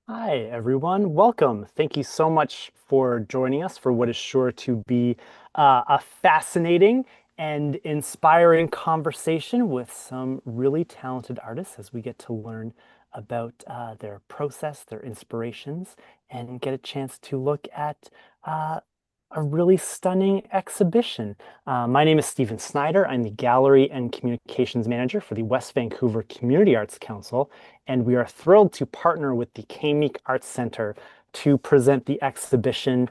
Hi, everyone. Welcome. Thank you so much for joining us for what is sure to be a fascinating and inspiring conversation with some really talented artists as we get to learn about their process, their inspirations, and get a chance to look at uh, a really stunning exhibition. My name is Stephen Snyder. I'm the Gallery and Communications Manager for the West Vancouver Community Arts Council, and we are thrilled to partner with the Kamiq Arts Center to present the exhibition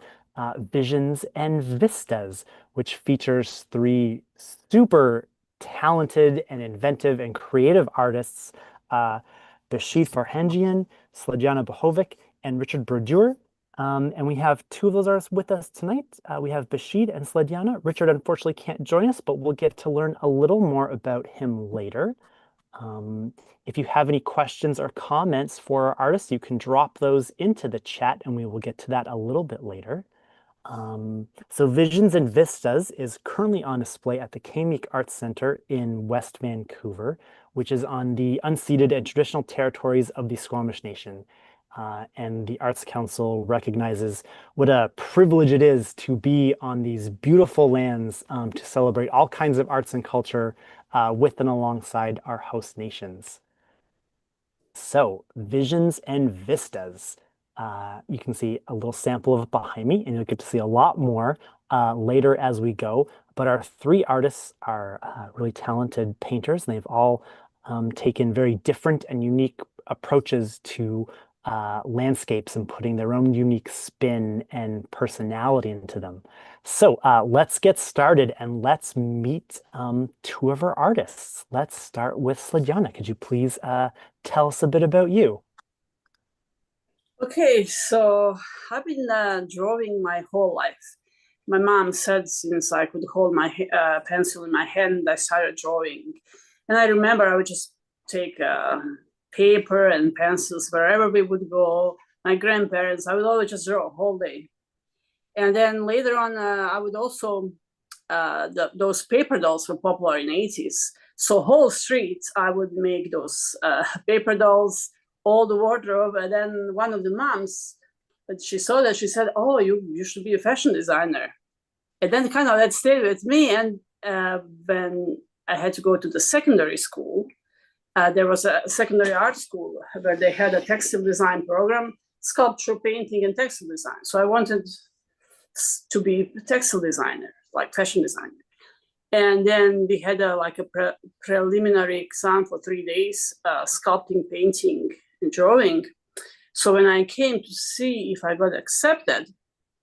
Visions and Vistas, which features three super talented and inventive and creative artists, uh, Behshid Farhangian, Sladjana Buhovac, and Richard Brodeur. And we have two of those artists with us tonight. We have Behshid and Sladjana. Richard unfortunately can't join us, but we'll get to learn a little more about him later. Um, if you have any questions or comments for our artists, you can drop those into the chat and we will get to that a little bit later. So Visions and Vistas is currently on display at the Kamiq Arts Center in West Vancouver, which is on the unceded and traditional territories of the Squamish Nation. And the Arts Council recognizes what a privilege it is to be on these beautiful lands to celebrate all kinds of arts and culture with and alongside our host nations. So, Visions and Vistas. You can see a little sample of it behind me, and you'll get to see a lot more later as we go. But our three artists are really talented painters, and they've all taken very different and unique approaches to landscapes and putting their own unique spin and personality into them. So let's get started and let's meet two of our artists. Let's start with Sladjana. Could you please tell us a bit about you? Okay, so I've been drawing my whole life. My mom said since I could hold my pencil in my hand, I started drawing. And I remember I would just take paper and pencils wherever we would go. My grandparents, I would always just draw a whole day. And then later on, I would also, those paper dolls were popular in the 80s. So whole streets, I would make those paper dolls, all the wardrobe. And then one of the moms, but she saw that, she said, oh, you should be a fashion designer. And then kind of that stayed with me. And when I had to go to the secondary school, there was a secondary art school where they had a textile design program, sculpture, painting, and textile design. So I wanted to be a textile designer, like fashion designer. And then we had like a preliminary exam for 3 days, sculpting, painting, and drawing. So when I came to see if I got accepted,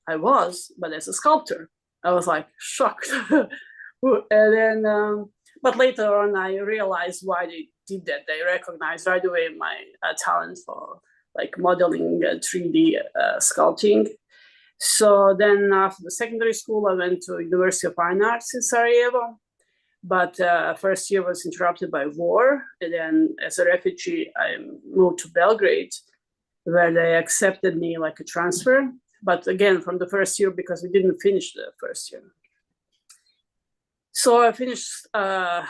I was, but as a sculptor, I was like shocked. And then, but later on, I realized why they did that. They recognized right away my talent for like modeling, 3D sculpting. So then after the secondary school, I went to University of Fine Arts in Sarajevo. But first year was interrupted by war. And then as a refugee, I moved to Belgrade, where they accepted me like a transfer. But again, from the first year, because we didn't finish the first year. So I finished, I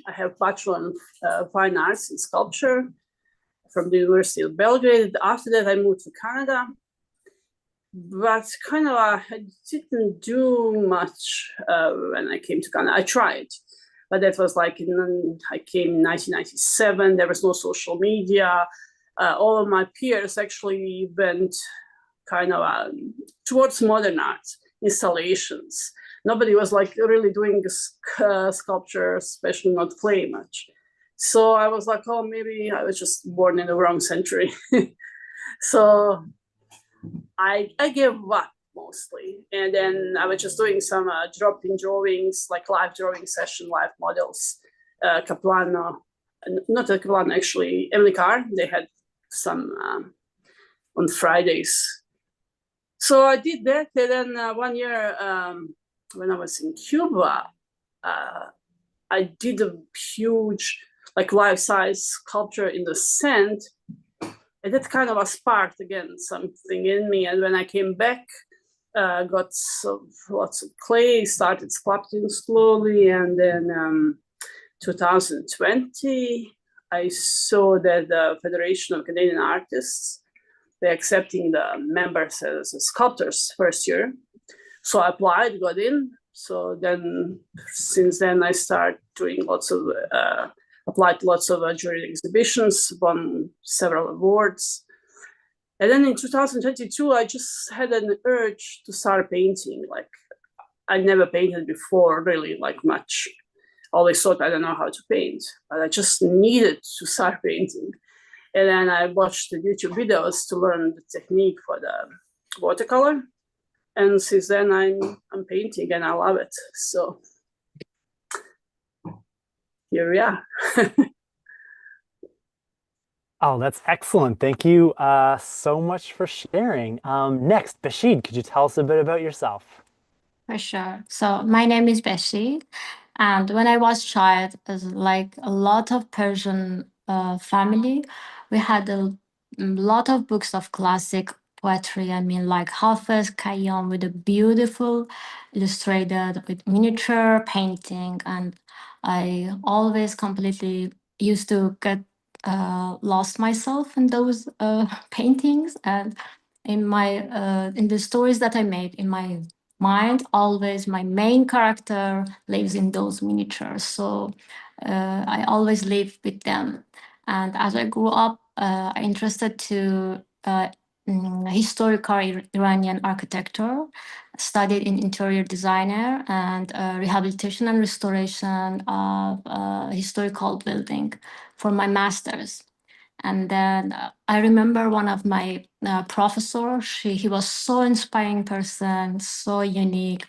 have Bachelor in Fine Arts in Sculpture from the University of Belgrade. After that, I moved to Canada. But kind of, I didn't do much when I came to Canada. I tried, but that was like, I came in 1997. There was no social media. All of my peers actually went kind of towards modern art installations. Nobody was like really doing sculpture, especially not clay much. So I was like, oh, maybe I was just born in the wrong century. So I gave up mostly. And then I was just doing some drop-in drawings, like live drawing session, live models. Kaplana, not a Kaplana, actually, Emily Carr, they had some on Fridays. So I did that. And then 1 year, when I was in Cuba, I did a huge, like life-size sculpture in the sand. And that kind of sparked again something in me. And when I came back, got lots of clay, started sculpting slowly. And then 2020, I saw that the Federation of Canadian Artists, they're accepting the members as sculptors first year. So I applied, got in. So then, since then, I started doing applied to lots of jury exhibitions, won several awards. And then in 2022, I just had an urge to start painting. Like, I never painted before, really, like much. Always thought I don't know how to paint, but I just needed to start painting. And then I watched the YouTube videos to learn the technique for the watercolor. And since then, I'm painting and I love it. So here we are. Oh, that's excellent. Thank you so much for sharing. Next, Behshid, could you tell us a bit about yourself? For sure. So my name is Behshid, and when I was child, as like a lot of Persian family, we had a lot of books of classic poetry. I mean, like Hafiz, Khayyam, with a beautiful illustrated with miniature painting, and I always completely used to get lost myself in those paintings and in the stories that I made in my mind, always my main character lives in those miniatures. So I always live with them. And as I grew up, I interested to historical Iranian architecture, studied in interior designer and rehabilitation and restoration of historical building for my master's. And then I remember one of my professors. He was so inspiring person, so unique.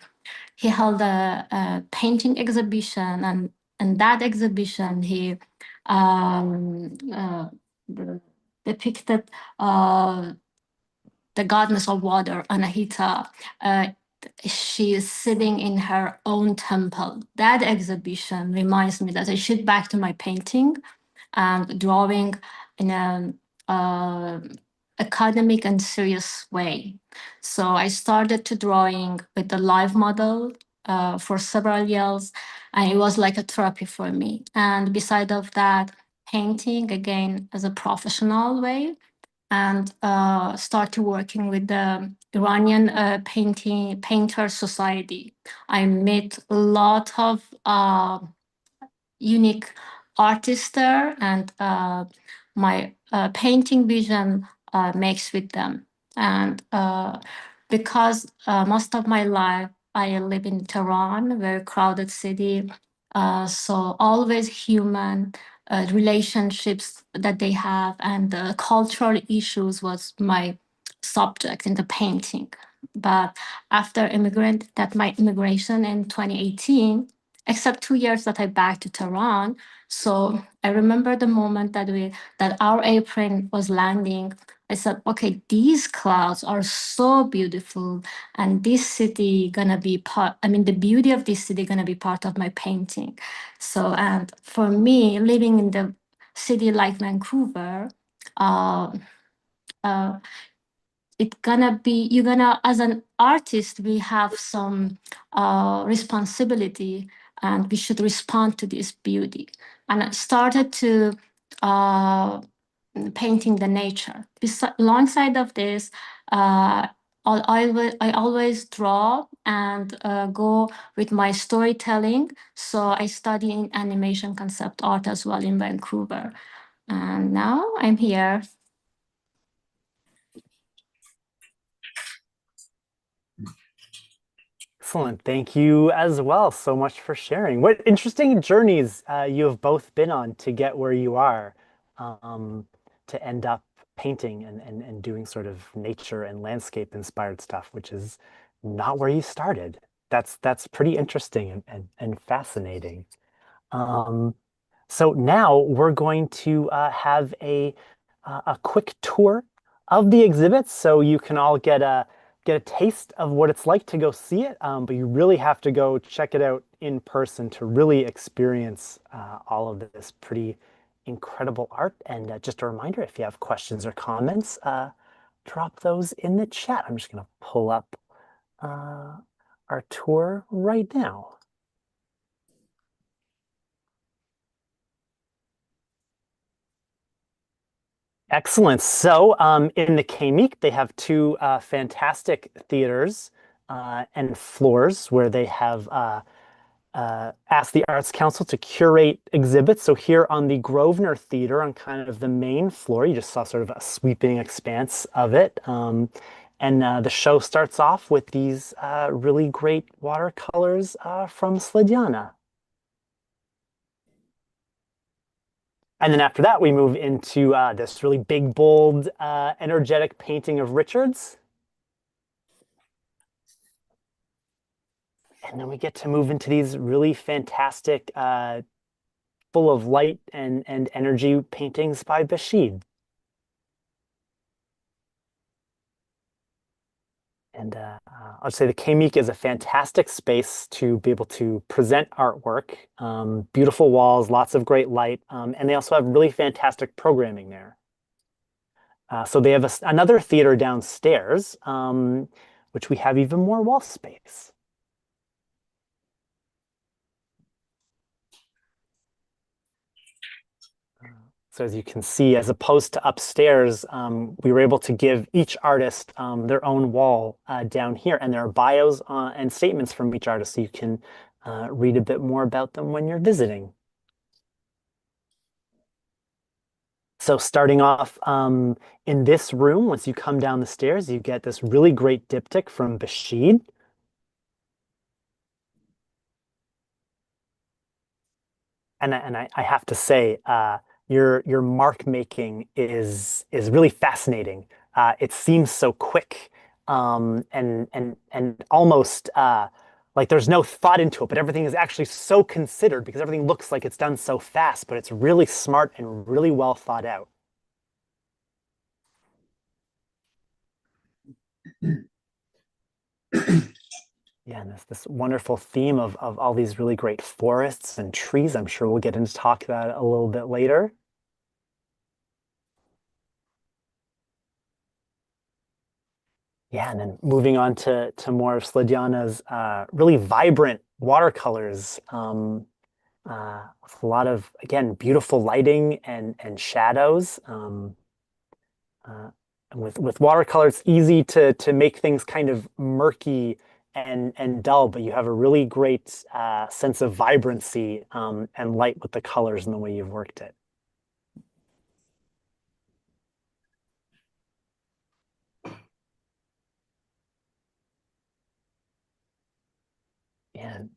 He held a painting exhibition, and in that exhibition, he um, uh, depicted the goddess of water, Anahita. She is sitting in her own temple. That exhibition reminds me that I shift back to my painting and drawing in an academic and serious way. So I started to drawing with the live model for several years, and it was like a therapy for me. And beside of that, painting again as a professional way, and started working with the Iranian painter society. I met a lot of unique artists there, and my painting vision makes with them. And because most of my life I live in Tehran, a very crowded city, so always human relationships that they have and cultural issues was my subject in the painting. But after my immigration in 2018, except 2 years that I back to Tehran. So I remember the moment that our airplane was landing. I said, okay, these clouds are so beautiful, and this city gonna be part. I mean, the beauty of this city gonna be part of my painting. So, and for me, living in the city like Vancouver, uh, uh, it's gonna be you're gonna as an artist we have some responsibility, and we should respond to this beauty. And I started to uh, painting the nature. Alongside of this, I always draw and go with my storytelling. So I study in animation concept art as well in Vancouver, and now I'm here. Excellent. Thank you as well so much for sharing. What interesting journeys you have both been on to get where you are, um, to end up painting and doing sort of nature and landscape inspired stuff, which is not where you started. That's pretty interesting and fascinating. Um, so now we're going to have a quick tour of the exhibits, so you can all get a taste of what it's like to go see it. But you really have to go check it out in person to really experience all of this pretty incredible art. And just a reminder, if you have questions or comments, drop those in the chat. I'm just going to pull up our tour right now. Excellent. So, in the Kamik, they have two fantastic theaters and floors where they have asked the Arts Council to curate exhibits. So, here on the Grosvenor Theater, on kind of the main floor, you just saw sort of a sweeping expanse of it. And the show starts off with these really great watercolors from Sladjana. And then after that, we move into this really big, bold, energetic painting of Richard's. And then we get to move into these really fantastic, full of light and energy paintings by Behshid. And I'll say the Kamik is a fantastic space to be able to present artwork. Beautiful walls, lots of great light, and they also have really fantastic programming there. So they have another theater downstairs, which we have even more wall space. So as you can see, as opposed to upstairs, we were able to give each artist their own wall down here, and there are bios and statements from each artist, so you can read a bit more about them when you're visiting. So starting off in this room, once you come down the stairs, you get this really great diptych from Behshid. And I have to say, your mark making is really fascinating. It seems so quick, and almost like there's no thought into it, but everything is actually so considered because everything looks like it's done so fast, but it's really smart and really well thought out. Yeah, and this wonderful theme of all these really great forests and trees. I'm sure we'll get into talk about it a little bit later. Yeah, and then moving on to more of Sladjana's really vibrant watercolors, with a lot of, again, beautiful lighting and shadows. Uh, and with watercolor, it's easy to make things kind of murky and dull, but you have a really great sense of vibrancy and light with the colors and the way you've worked it. And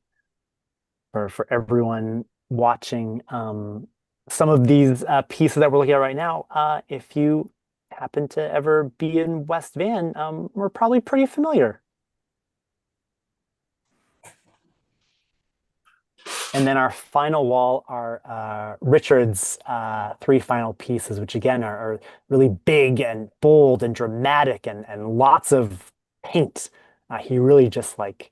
for everyone watching, some of these pieces that we're looking at right now, if you happen to ever be in West Van, we're probably pretty familiar. And then our final wall are Richard's three final pieces, which again are really big and bold and dramatic and lots of paint. He really just like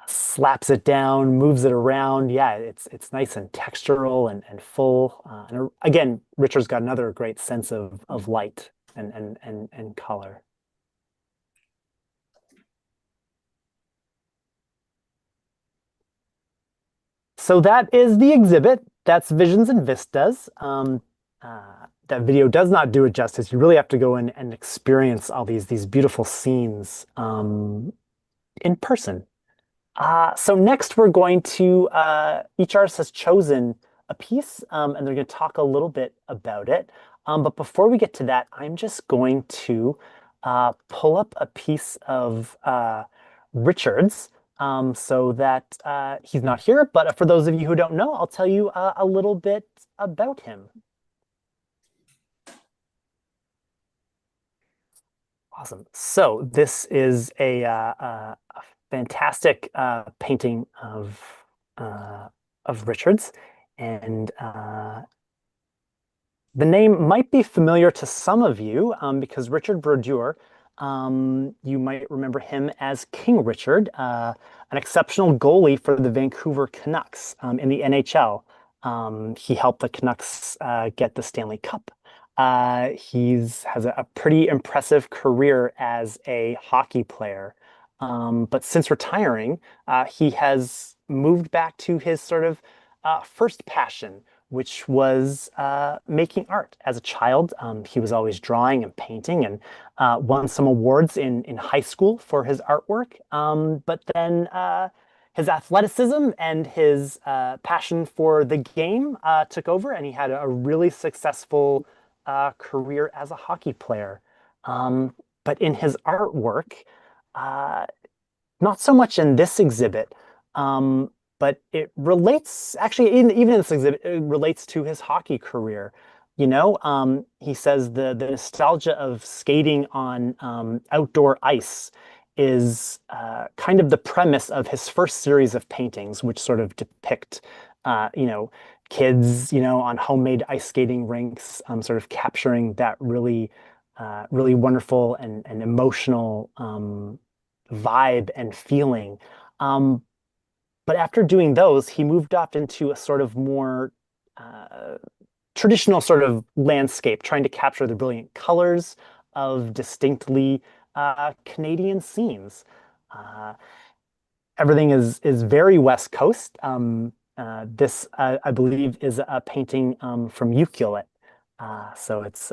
slaps it down, moves it around. Yeah, it's nice and textural and full. And again, Richard's got another great sense of light and color. So that is the exhibit. That's Visions and Vistas. That video does not do it justice. You really have to go in and experience all these beautiful scenes in person. So next we're going to, each artist has chosen a piece, and they're going to talk a little bit about it. But before we get to that, I'm just going to pull up a piece of Richard's, so that he's not here. But for those of you who don't know, I'll tell you a little bit about him. Awesome. So this is a fantastic painting of Richard's, and the name might be familiar to some of you because Richard Brodeur, you might remember him as King Richard, an exceptional goalie for the Vancouver Canucks in the NHL. He helped the Canucks get the Stanley Cup. He's has a pretty impressive career as a hockey player. But since retiring, he has moved back to his sort of first passion, which was making art. As a child, he was always drawing and painting and won some awards in high school for his artwork. But then his athleticism and his passion for the game took over, and he had a really successful career as a hockey player. But in his artwork, uh, not so much in this exhibit, but it relates, actually, even in this exhibit, it relates to his hockey career. He says the nostalgia of skating on outdoor ice is kind of the premise of his first series of paintings, which sort of depict, kids, on homemade ice skating rinks, sort of capturing that really wonderful and emotional vibe and feeling. Um, but after doing those, he moved off into a sort of more uh, traditional sort of landscape, trying to capture the brilliant colors of distinctly Canadian scenes. Uh, Everything is very West Coast. This, I believe, is a painting from Ucluelet. So it's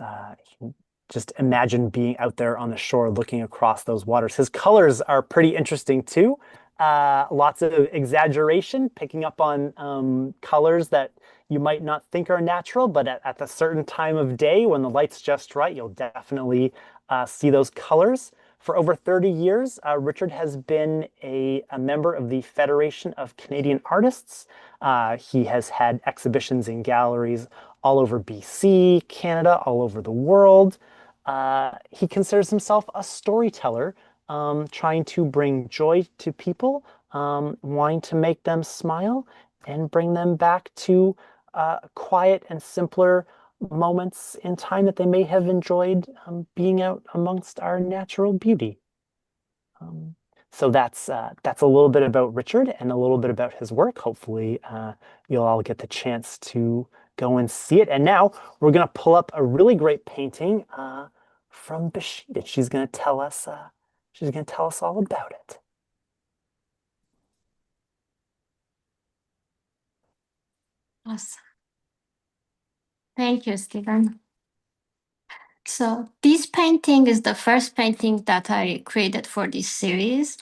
just imagine being out there on the shore looking across those waters. His colors are pretty interesting too. Lots of exaggeration, picking up on colors that you might not think are natural, but at a certain time of day when the light's just right, you'll definitely see those colors. For over 30 years, Richard has been a member of the Federation of Canadian Artists. He has had exhibitions in galleries all over BC, Canada, all over the world. He considers himself a storyteller, trying to bring joy to people, wanting to make them smile and bring them back to quiet and simpler moments in time that they may have enjoyed being out amongst our natural beauty. Um, so that's a little bit about Richard and a little bit about his work. Hopefully, you'll all get the chance to go and see it. And now we're going to pull up a really great painting from Behshid, and she's going to tell us all about it. Awesome. Thank you, Stephen. So this painting is the first painting that I created for this series.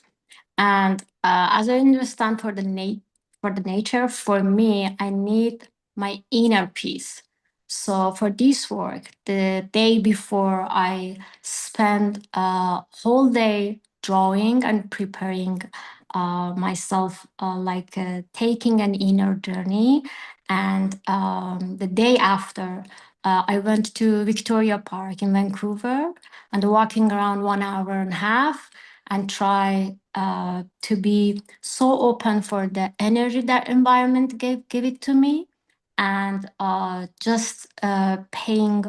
And as I understand for the nature, for me, I need my inner peace. So for this work, the day before, I spend a whole day drawing and preparing myself, taking an inner journey. And the day after, I went to Victoria Park in Vancouver and walking around 1 hour and a half and try to be so open for the energy that environment gave it to me, and just paying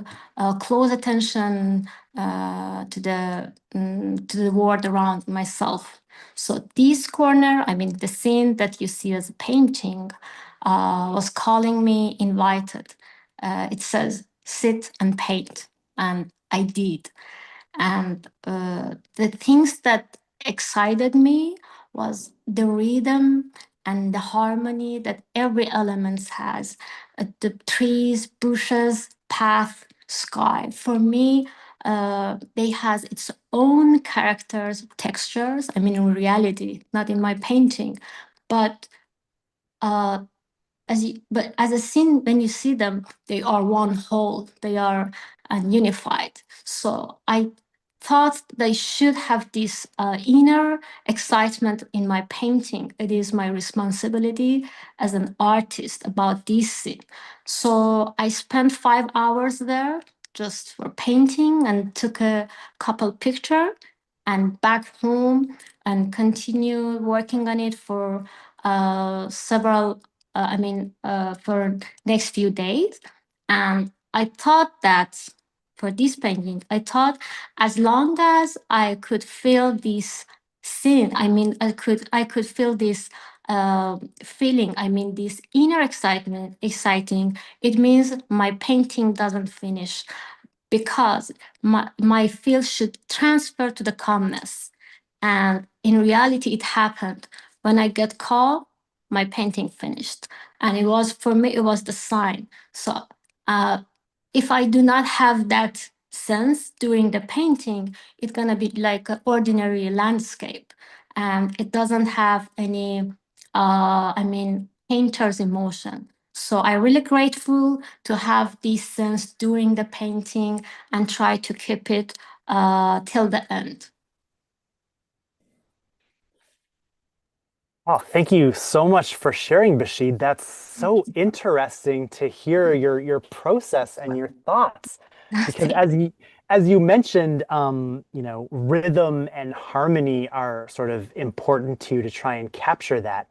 close attention to the world around myself. So this corner, I mean, the scene that you see as a painting, was calling me, invited. It says, sit and paint. And I did. And the things that excited me was the rhythm and the harmony that every element has. The trees, bushes, path, sky. For me, they has its own characters, textures. I mean, in reality, not in my painting, but uh, but as a scene, when you see them, they are one whole. They are unified. So I thought they should have this inner excitement in my painting. It is my responsibility as an artist about this scene. So I spent 5 hours there just for painting and took a couple picture and back home and continue working on it for several for next few days. And I thought that for this painting, I thought as long as I could feel this scene, I could feel this feeling, this inner exciting, it means my painting doesn't finish, because my feel should transfer to the calmness. And in reality, it happened. When I get calm, my painting finished. And it was, for me, it was the sign. So if I do not have that sense during the painting, it's gonna be like an ordinary landscape, and it doesn't have any, painter's emotion. So I'm really grateful to have this sense during the painting and try to keep it till the end. Oh, thank you so much for sharing, Behshid. That's so interesting to hear your process and your thoughts. Because Thank as you mentioned, rhythm and harmony are sort of important to try and capture that,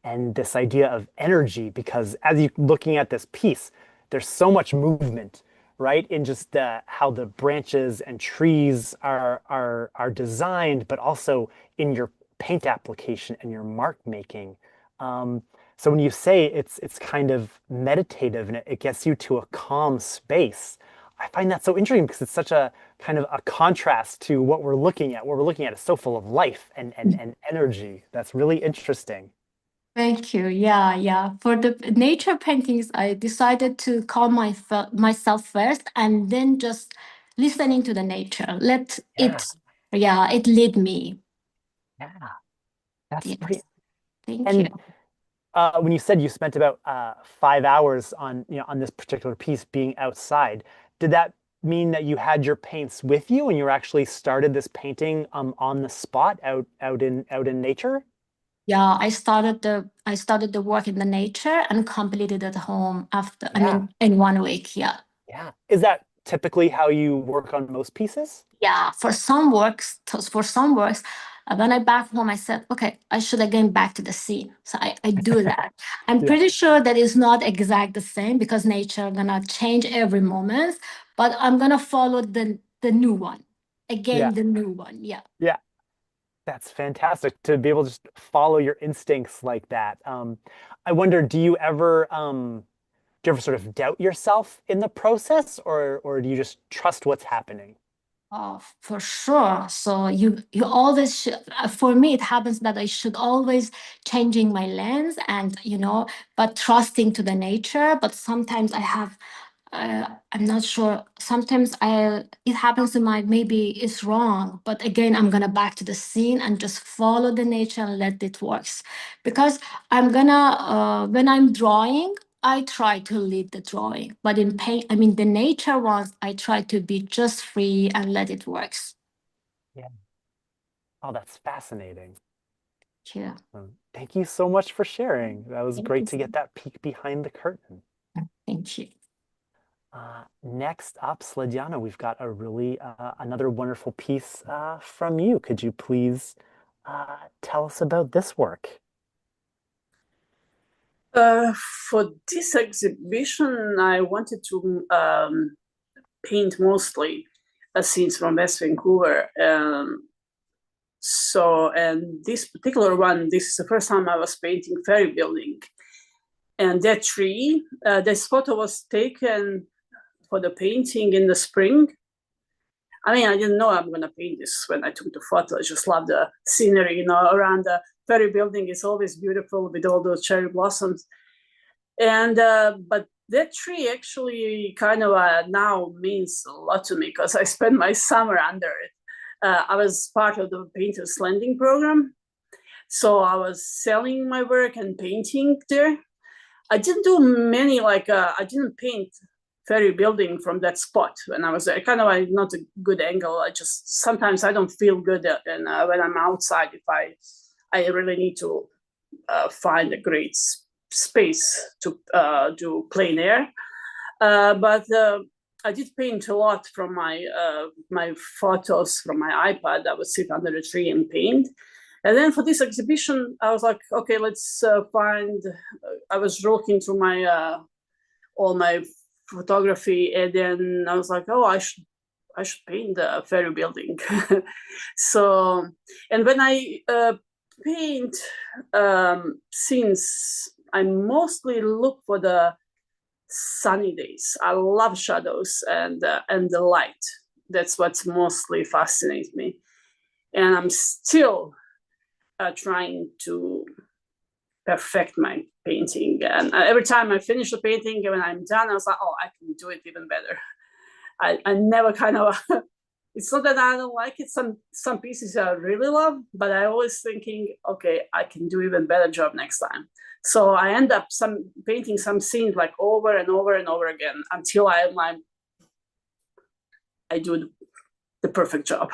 and this idea of energy. Because as you looking at this piece, there's so much movement, right? In just how the branches and trees are designed, but also in your paint application and your mark making. So when you say it's kind of meditative and it gets you to a calm space, I find that so interesting because it's such a kind of a contrast to what we're looking at. What we're looking at is so full of life and energy. That's really interesting. Thank you. Yeah, yeah. For the nature paintings, I decided to calm myself first and then just listening to the nature. Let Yeah, it, yeah, it lead me. yeah, that's pretty. Yes. Thank you. And when you said you spent about 5 hours on on this particular piece being outside, did that mean that you had your paints with you and you actually started this painting on the spot out in nature? Yeah, I started the work in the nature and completed at home after, Yeah, in 1 week. Yeah. yeah. Is that typically how you work on most pieces? Yeah, for some works, when I back home, I said, okay, I should again back to the scene. So I do that. I'm Yeah, pretty sure that is not exact the same because nature gonna change every moment, but I'm gonna follow the new one. yeah, Again, the new one. Yeah. yeah. That's fantastic to be able to just follow your instincts like that. I wonder, do you ever sort of doubt yourself in the process, or do you just trust what's happening? Oh, for sure. So you always should, for me it happens that I should always changing my lens and but trusting to the nature. But sometimes I have I'm not sure. Sometimes it happens in my maybe it's wrong, but again I'm gonna back to the scene and just follow the nature and let it works. Because I'm gonna when I'm drawing, I try to lead the drawing, but in paint, the nature ones, I try to be just free and let it works. Yeah. Oh, that's fascinating. Yeah. Thank you so much for sharing. That was Thank great you. to get that peek behind the curtain. Thank you. Next up, Sladjana, we've got a really another wonderful piece from you. Could you please tell us about this work? For this exhibition, I wanted to paint mostly scenes from West Vancouver. And this particular one, this is the first time I was painting ferry building. And that tree, this photo was taken for the painting in the spring. I didn't know I'm gonna paint this when I took the photo. I just love the scenery, around the ferry building. It's always beautiful with all those cherry blossoms. And but that tree actually kind of now means a lot to me because I spent my summer under it. I was part of the Painters Landing program, so I was selling my work and painting there. I didn't do many I didn't paint ferry building from that spot when I was there. Kind of not a good angle. I just sometimes I don't feel good, and when I'm outside, if I really need to find a great space to do plein air. But I did paint a lot from my photos from my iPad. I would sit under a tree and paint. And then for this exhibition, I was like, okay, let's find. I was looking through my all my photography, and then I was like, oh, I should paint the ferry building. So, and when I paint scenes, I mostly look for the sunny days. I love shadows and the light. That's what's mostly fascinates me. And I'm still trying to perfect my painting. And every time I finish the painting, when I'm done, I was like, oh, I can do it even better. I never kind of, it's not that I don't like it. Some pieces I really love, but I always thinking, okay, I can do even better job next time. So I end up painting some scenes like over and over and over again until I do the perfect job.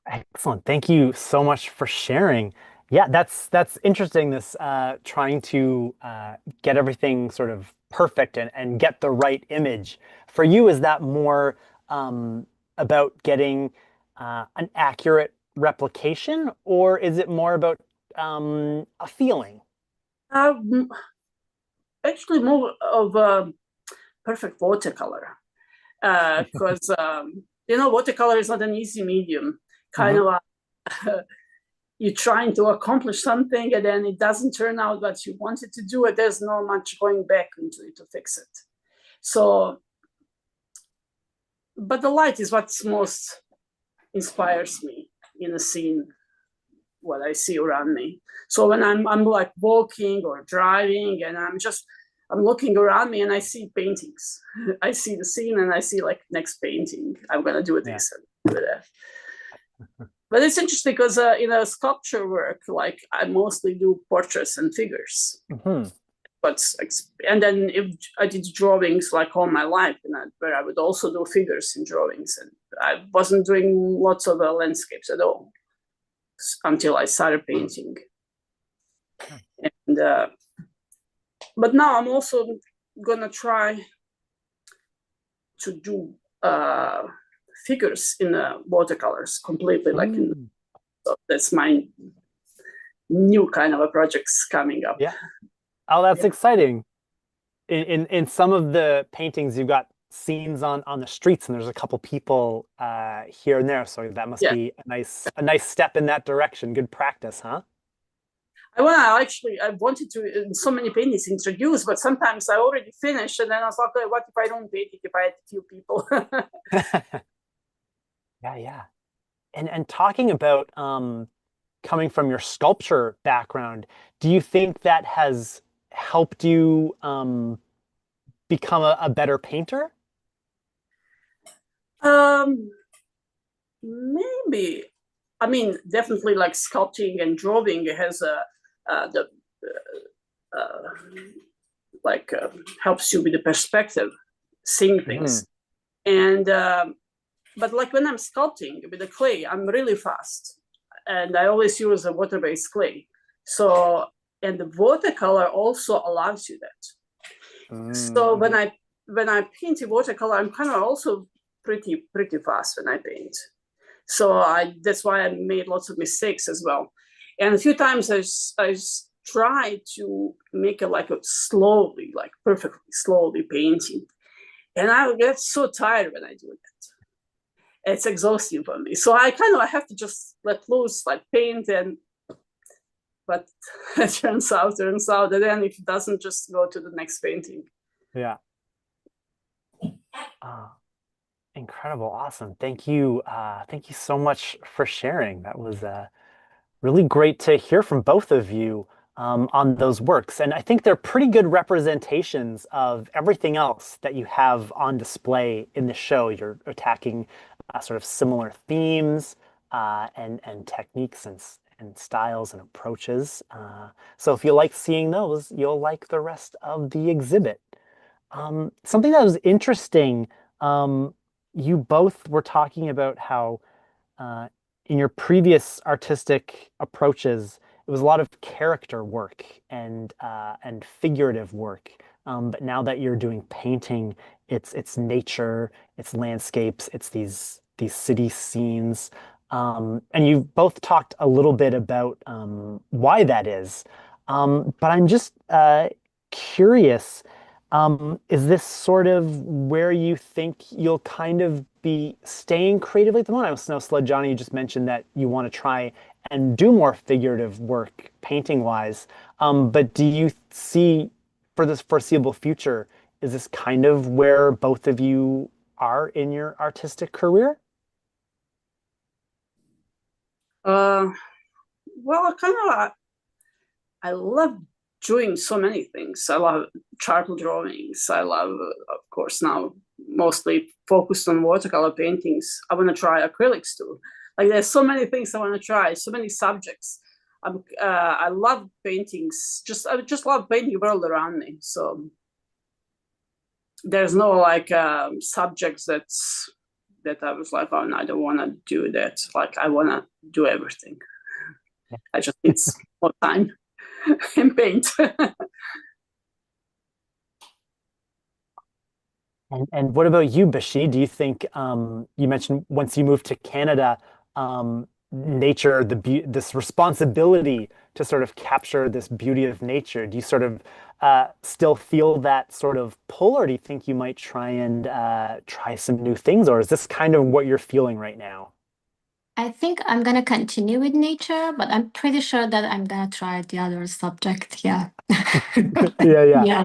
Excellent. Thank you so much for sharing. Yeah, that's interesting. This trying to get everything sort of perfect and get the right image. For you, is that more about getting an accurate replication, or is it more about a feeling? Actually, more of a perfect watercolor, because watercolor is not an easy medium. Kind of you're trying to accomplish something and then it doesn't turn out what you wanted to do, and there's no much going back into it to fix it. So, but the light is what most inspires me in a scene, what I see around me. So when I'm like walking or driving and I'm looking around me and I see paintings. I see the scene and I see like next painting. I'm gonna do this and do that. But it's interesting because in a sculpture work, like I mostly do portraits and figures. But and then if I did drawings like all my life, where I would also do figures in drawings, and I wasn't doing lots of landscapes at all until I started painting. And but now I'm also gonna try to do figures in watercolors completely, so that's my new kind of a projects coming up. Yeah. Oh, that's exciting. In some of the paintings, you've got scenes on the streets, and there's a couple people here and there. So that must be a nice step in that direction. Good practice, huh? I wanted to in so many paintings introduce, but sometimes I already finished, and then I was like, okay, what if I don't paint it? If I had a few people. Yeah. And talking about coming from your sculpture background, do you think that has helped you become a better painter? Maybe. I mean, definitely like sculpting and drawing has helps you with the perspective, seeing things. And but like when I'm sculpting with the clay, I'm really fast, and I always use a water-based clay. So, and the watercolor also allows you that. So when I paint in watercolor, I'm kind of also pretty fast when I paint. So that's why I made lots of mistakes as well. And a few times I tried to make it like slowly, like perfectly slowly painting. And I would get so tired when I do that. It's exhausting for me. So I have to just let loose, like paint, but it turns out, and then if it doesn't, just go to the next painting. Yeah. Incredible. Awesome. Thank you. Thank you so much for sharing. That was really great to hear from both of you on those works. And I think they're pretty good representations of everything else that you have on display in the show. You're attacking sort of similar themes and techniques and styles and approaches. So if you like seeing those, you'll like the rest of the exhibit. Something that was interesting, you both were talking about how in your previous artistic approaches, it was a lot of character work and figurative work. But now that you're doing painting, it's nature, it's landscapes, it's these city scenes. And you've both talked a little bit about why that is. But I'm just curious. Is this sort of where you think you'll kind of be staying creatively at the moment? I know, Sladjana, you just mentioned that you want to try and do more figurative work painting-wise. But do you see for this foreseeable future, is this kind of where both of you are in your artistic career? Uh, well, I love doing so many things. I love charcoal drawings. I love, of course, now mostly focused on watercolor paintings. I want to try acrylics too. Like there's so many things I want to try, so many subjects. I love paintings. I just love painting the world around me. So there's no like subjects that I was like, oh no, I don't want to do that. Like I want to do everything. I just need more time and paint. And what about you, Bashi? Do you think you mentioned once you moved to Canada, nature, this responsibility to sort of capture this beauty of nature, do you sort of still feel that sort of pull, or do you think you might try and try some new things, or is this kind of what you're feeling right now? I think I'm gonna continue with nature, but I'm pretty sure that I'm gonna try the other subject. Yeah. Yeah, yeah. Yeah.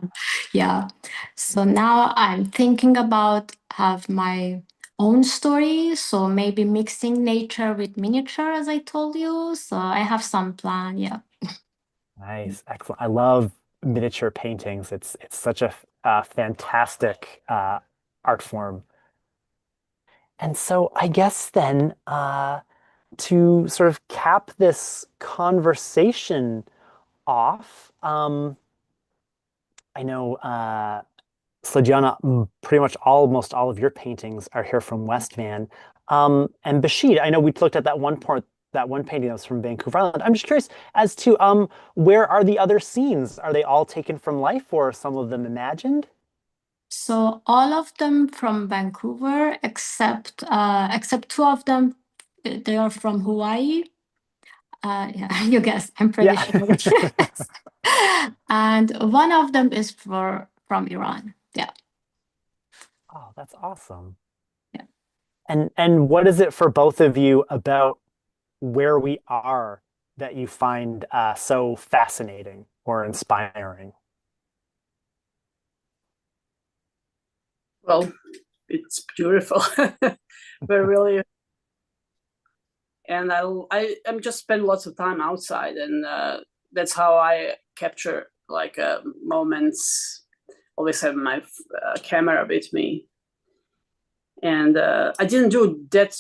Yeah. So now I'm thinking about have my own story. So maybe mixing nature with miniature, as I told you. So I have some plan. Yeah. Nice, excellent. I love miniature paintings. It's such a fantastic art form. And so I guess then to sort of cap this conversation off, I know Sladjana, pretty much almost all of your paintings are here from West Van. And Bashid, I know we looked at that one part, that one painting that was from Vancouver Island. I'm just curious as to where are the other scenes? Are they all taken from life or are some of them imagined? So all of them from Vancouver, except two of them, they are from Hawaii. Yeah, you guess. I'm pretty Yeah. sure. Yes. And one of them is from Iran. Yeah. Oh, that's awesome. Yeah. And what is it for both of you about where we are that you find so fascinating or inspiring? Well, it's beautiful. But really, and I'm just spend lots of time outside, and that's how I capture like moments. Always have my camera with me, and I didn't do that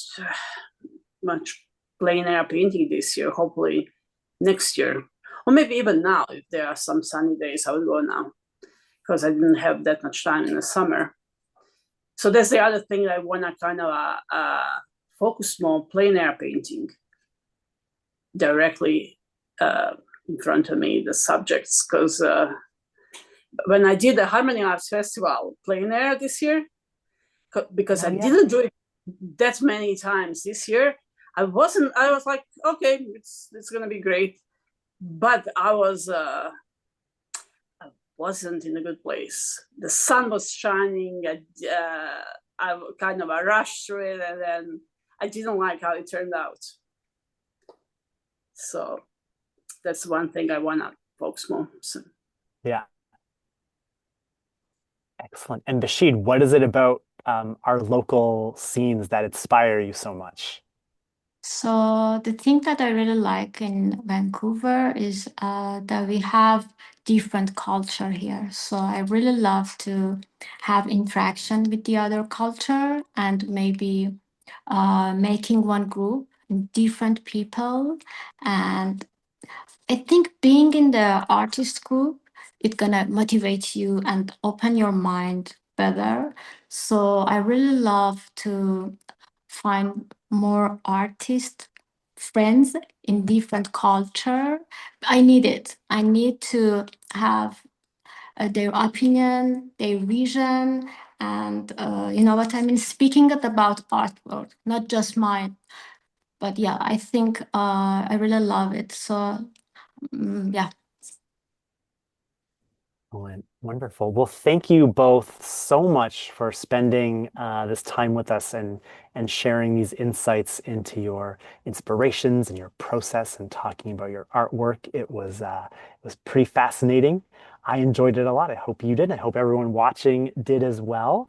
much plein air painting this year. Hopefully, next year, or maybe even now, if there are some sunny days, I would go now because I didn't have that much time in the summer. So that's the other thing I want to kind of focus more plein air painting directly in front of me, the subjects, because when I did the Harmony Arts Festival plein air this year, because Oh, I yeah. didn't do it that many times this year, I was like, okay, it's gonna be great, but I wasn't in a good place. The sun was shining. I kind of rushed through it, and then I didn't like how it turned out. So that's one thing I want to focus more. So, Yeah. Excellent. And Bashid, what is it about our local scenes that inspire you so much? So the thing that I really like in Vancouver is that we have different culture here. So I really love to have interaction with the other culture and maybe making one group, different people. And I think being in the artist group, it's gonna motivate you and open your mind better. So I really love to find more artist friends in different culture. I need it. I need to have their opinion, their vision, and you know what I mean. Speaking it about artwork, not just mine. But yeah, I think I really love it. So yeah. Wonderful. Well, thank you both so much for spending this time with us and sharing these insights into your inspirations and your process and talking about your artwork. It was pretty fascinating. I enjoyed it a lot. I hope you did. I hope everyone watching did as well.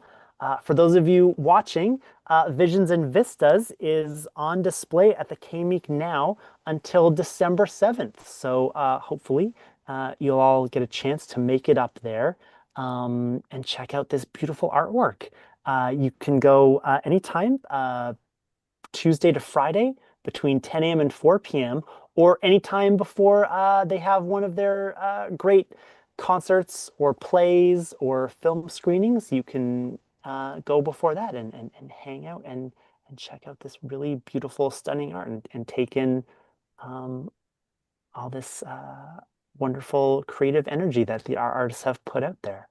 For those of you watching, Visions and Vistas is on display at the KMEEK now until December 7th. So hopefully you'll all get a chance to make it up there and check out this beautiful artwork. You can go anytime, Tuesday to Friday between 10 a.m. and 4 p.m. or anytime before they have one of their great concerts or plays or film screenings. You can go before that and hang out and check out this really beautiful, stunning art and take in all this wonderful creative energy that our artists have put out there.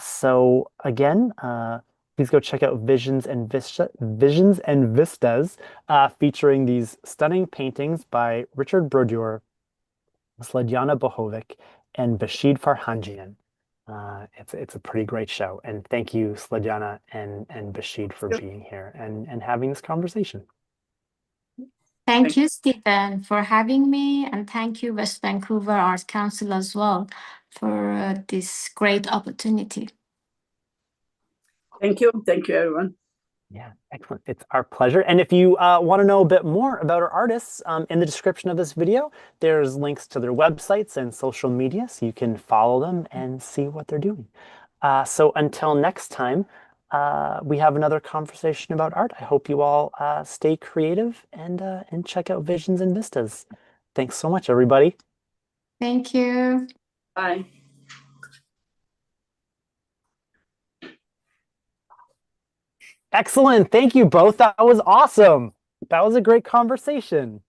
So again, please go check out Visions and Vistas, featuring these stunning paintings by Richard Brodeur, Sladjana Buhovac, and Behshid Farhangian. It's a pretty great show, and thank you, Sladjana and Behshid, for being here and having this conversation. Thank you, Stephen, for having me, and thank you, West Vancouver Arts Council, as well, for this great opportunity. Thank you, everyone. Yeah, excellent. It's our pleasure. And if you want to know a bit more about our artists, in the description of this video, there's links to their websites and social media, so you can follow them and see what they're doing. So until next time, we have another conversation about art. I hope you all stay creative and check out Visions and Vistas. Thanks so much, everybody. Thank you. Bye. Excellent. Thank you both. That was awesome. That was a great conversation.